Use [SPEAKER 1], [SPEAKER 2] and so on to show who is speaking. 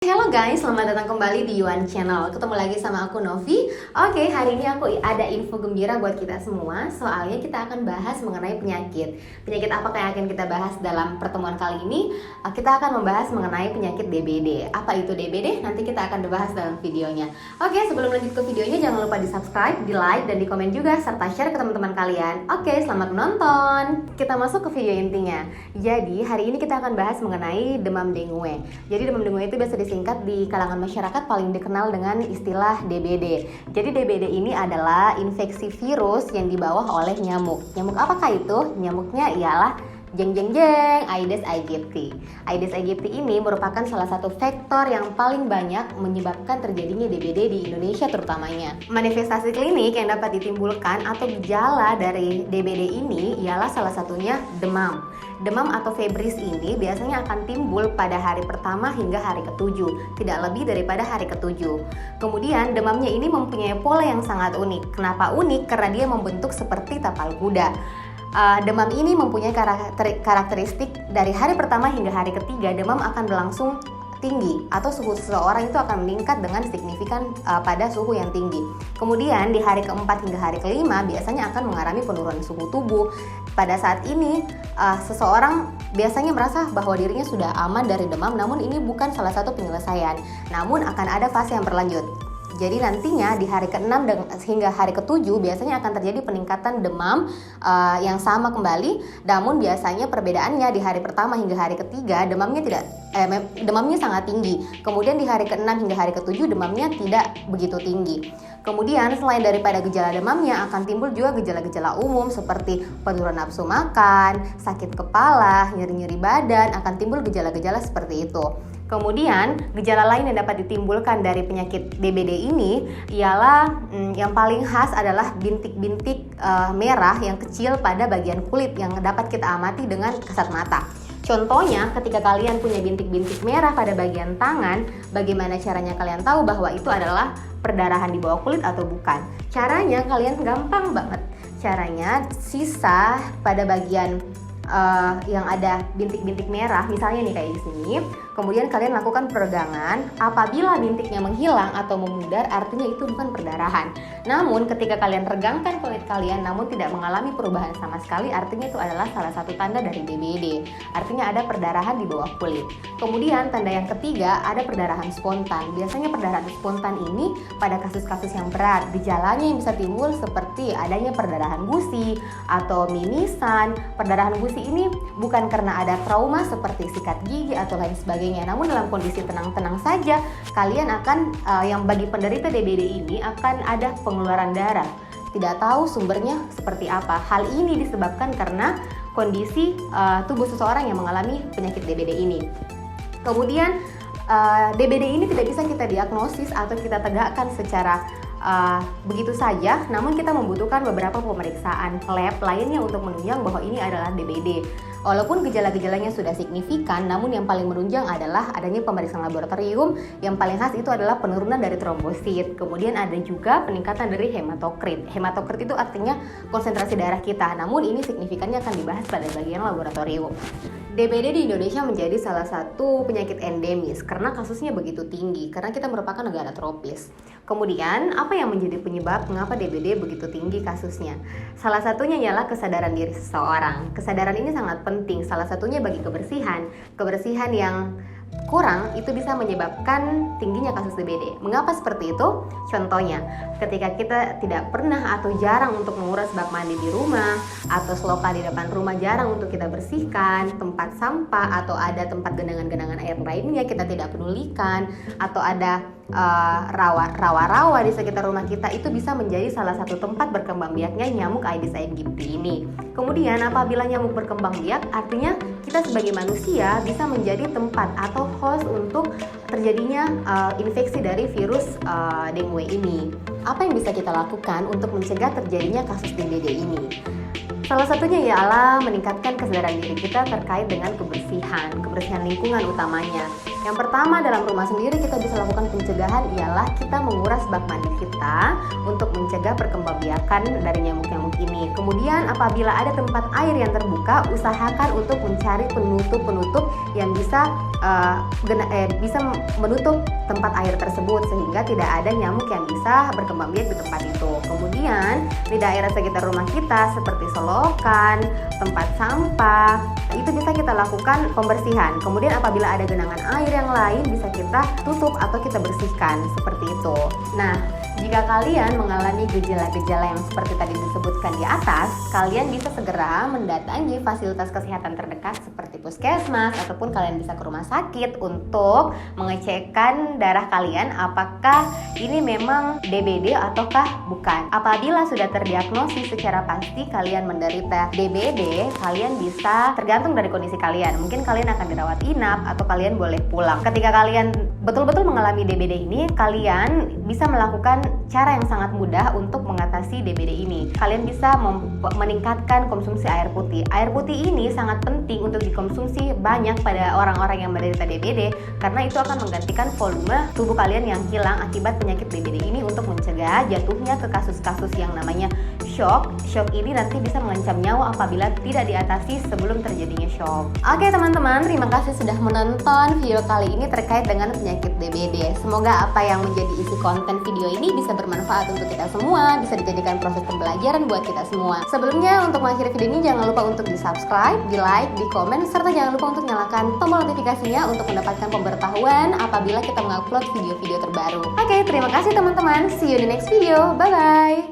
[SPEAKER 1] Halo guys, selamat datang kembali di Yuan Channel. Ketemu lagi sama aku Novi. Oke, hari ini aku ada info gembira buat kita semua. Soalnya kita akan bahas mengenai penyakit. Penyakit apa yang akan kita bahas dalam pertemuan kali ini? Kita akan membahas mengenai penyakit DBD. Apa itu DBD? Nanti kita akan bahas dalam videonya. Oke, sebelum lanjut ke videonya jangan lupa di subscribe, di like, dan di komen juga serta share ke teman-teman kalian. Oke, selamat menonton. Kita masuk ke video intinya. Jadi hari ini kita akan bahas mengenai demam dengue. Jadi demam dengue itu biasa disingkat di kalangan masyarakat paling dikenal dengan istilah DBD. Jadi DBD ini adalah infeksi virus yang dibawa oleh nyamuk. Nyamuk apakah itu? Nyamuknya ialah jeng jeng jeng Aedes aegypti. Aedes aegypti ini merupakan salah satu faktor yang paling banyak menyebabkan terjadinya DBD di Indonesia terutamanya. Manifestasi klinik yang dapat ditimbulkan atau gejala dari DBD ini ialah salah satunya demam. Demam atau febris ini biasanya akan timbul pada hari pertama hingga hari ke-7, tidak lebih daripada hari ke-7. Kemudian demamnya ini mempunyai pola yang sangat unik. Kenapa unik? Karena dia membentuk seperti tapal kuda. Demam ini mempunyai karakteristik dari hari pertama hingga hari ketiga, demam akan berlangsung tinggi atau suhu seseorang itu akan meningkat dengan signifikan pada suhu yang tinggi. Kemudian di hari keempat hingga hari kelima biasanya akan mengalami penurunan suhu tubuh. Pada saat ini seseorang biasanya merasa bahwa dirinya sudah aman dari demam, namun ini bukan salah satu penyelesaian. Namun akan ada fase yang berlanjut. Jadi nantinya di hari ke-6 hingga hari ke-7 biasanya akan terjadi peningkatan demam yang sama kembali. Namun biasanya perbedaannya di hari pertama hingga hari ketiga demamnya sangat tinggi. Kemudian di hari ke-6 hingga hari ke-7 demamnya tidak begitu tinggi. Kemudian selain daripada gejala demamnya akan timbul juga gejala-gejala umum seperti penurunan nafsu makan, sakit kepala, nyeri-nyeri badan, akan timbul gejala-gejala seperti itu. Kemudian gejala lain yang dapat ditimbulkan dari penyakit DBD ini ialah yang paling khas adalah bintik-bintik merah yang kecil pada bagian kulit yang dapat kita amati dengan kasat mata. Contohnya ketika kalian punya bintik-bintik merah pada bagian tangan, bagaimana caranya kalian tahu bahwa itu adalah perdarahan di bawah kulit atau bukan? Caranya kalian gampang banget. Caranya sisa pada bagian yang ada bintik-bintik merah, misalnya nih kayak di sini. Kemudian kalian lakukan peregangan. Apabila bintiknya menghilang atau memudar, artinya itu bukan perdarahan. Namun ketika kalian regangkan kulit kalian namun tidak mengalami perubahan sama sekali, artinya itu adalah salah satu tanda dari DBD. Artinya ada perdarahan di bawah kulit. Kemudian tanda yang ketiga ada perdarahan spontan. Biasanya perdarahan spontan ini pada kasus-kasus yang berat, gejalanya yang bisa timbul seperti adanya perdarahan gusi atau mimisan. Perdarahan gusi ini bukan karena ada trauma seperti sikat gigi atau lain sebagainya. Namun dalam kondisi tenang-tenang saja, kalian akan yang bagi penderita DBD ini akan ada pengeluaran darah. Tidak tahu sumbernya seperti apa. Hal ini disebabkan karena kondisi tubuh seseorang yang mengalami penyakit DBD ini. Kemudian DBD ini tidak bisa kita diagnosis atau kita tegakkan secara begitu saja, namun kita membutuhkan beberapa pemeriksaan lab lainnya untuk menunjang bahwa ini adalah DBD. Walaupun gejala-gejalanya sudah signifikan, namun yang paling menunjang adalah adanya pemeriksaan laboratorium. Yang paling khas itu adalah penurunan dari trombosit. Kemudian ada juga peningkatan dari hematokrit. Hematokrit itu artinya konsentrasi darah kita, namun ini signifikannya akan dibahas pada bagian laboratorium. DBD di Indonesia menjadi salah satu penyakit endemis karena kasusnya begitu tinggi, karena kita merupakan negara tropis. Kemudian, apa yang menjadi penyebab mengapa DBD begitu tinggi kasusnya? Salah satunya ialah kesadaran diri seseorang. Kesadaran ini sangat penting, salah satunya bagi kebersihan. Kebersihan yang kurang itu bisa menyebabkan tingginya kasus DBD. Mengapa seperti itu? Contohnya, ketika kita tidak pernah atau jarang untuk menguras bak mandi di rumah, atau selokan di depan rumah jarang untuk kita bersihkan, tempat sampah atau ada tempat genangan-genangan air lainnya kita tidak pedulikan, atau ada rawa-rawa di sekitar rumah kita, itu bisa menjadi salah satu tempat berkembang biaknya nyamuk Aedes aegypti ini. Kemudian apabila nyamuk berkembang biak, artinya kita sebagai manusia bisa menjadi tempat atau host untuk terjadinya infeksi dari virus dengue ini. Apa yang bisa kita lakukan untuk mencegah terjadinya kasus DBD ini? Salah satunya ialah meningkatkan kesadaran diri kita terkait dengan kebersihan lingkungan utamanya. Yang pertama, dalam rumah sendiri kita bisa lakukan pencegahan ialah kita menguras bak mandi kita untuk mencegah perkembangbiakan dari nyamuk-nyamuk ini. Kemudian apabila ada tempat air yang terbuka, usahakan untuk mencari penutup-penutup yang bisa menutup tempat air tersebut sehingga tidak ada nyamuk yang bisa berkembang biak di tempat itu. Kemudian di daerah sekitar rumah kita seperti selokan, tempat sampah, itu bisa kita lakukan pembersihan. Kemudian apabila ada genangan air yang lain bisa kita tutup atau kita bersihkan seperti itu. Nah, jika kalian mengalami gejala-gejala yang seperti tadi disebutkan di atas, kalian bisa segera mendatangi fasilitas kesehatan terdekat seperti puskesmas ataupun kalian bisa ke rumah sakit untuk mengecekkan darah kalian apakah ini memang DBD ataukah bukan. Apabila sudah terdiagnosis secara pasti kalian menderita DBD, kalian bisa tergantung dari kondisi kalian. Mungkin kalian akan dirawat inap atau kalian boleh pulang. Ketika kalian betul-betul mengalami DBD ini, kalian bisa melakukan cara yang sangat mudah untuk mengatasi DBD ini. Kalian bisa meningkatkan konsumsi air putih. Air putih ini sangat penting untuk dikonsumsi banyak pada orang-orang yang menderita DBD karena itu akan menggantikan volume tubuh kalian yang hilang akibat penyakit DBD ini untuk mencegah jatuhnya ke kasus-kasus yang namanya shock. Shock ini nanti bisa mengancam nyawa apabila tidak diatasi sebelum terjadinya shock. Oke teman-teman, terima kasih sudah menonton video kali ini terkait dengan penyakit DBD. Semoga apa yang menjadi isi konten video ini bisa bermanfaat untuk kita semua, bisa dijadikan proses pembelajaran buat kita semua. Sebelumnya, untuk mengakhiri video ini jangan lupa untuk di-subscribe, di-like, di-komen, serta jangan lupa untuk nyalakan tombol notifikasinya untuk mendapatkan pemberitahuan apabila kita mengupload video-video terbaru. Oke, terima kasih teman-teman. See you in the next video. Bye-bye.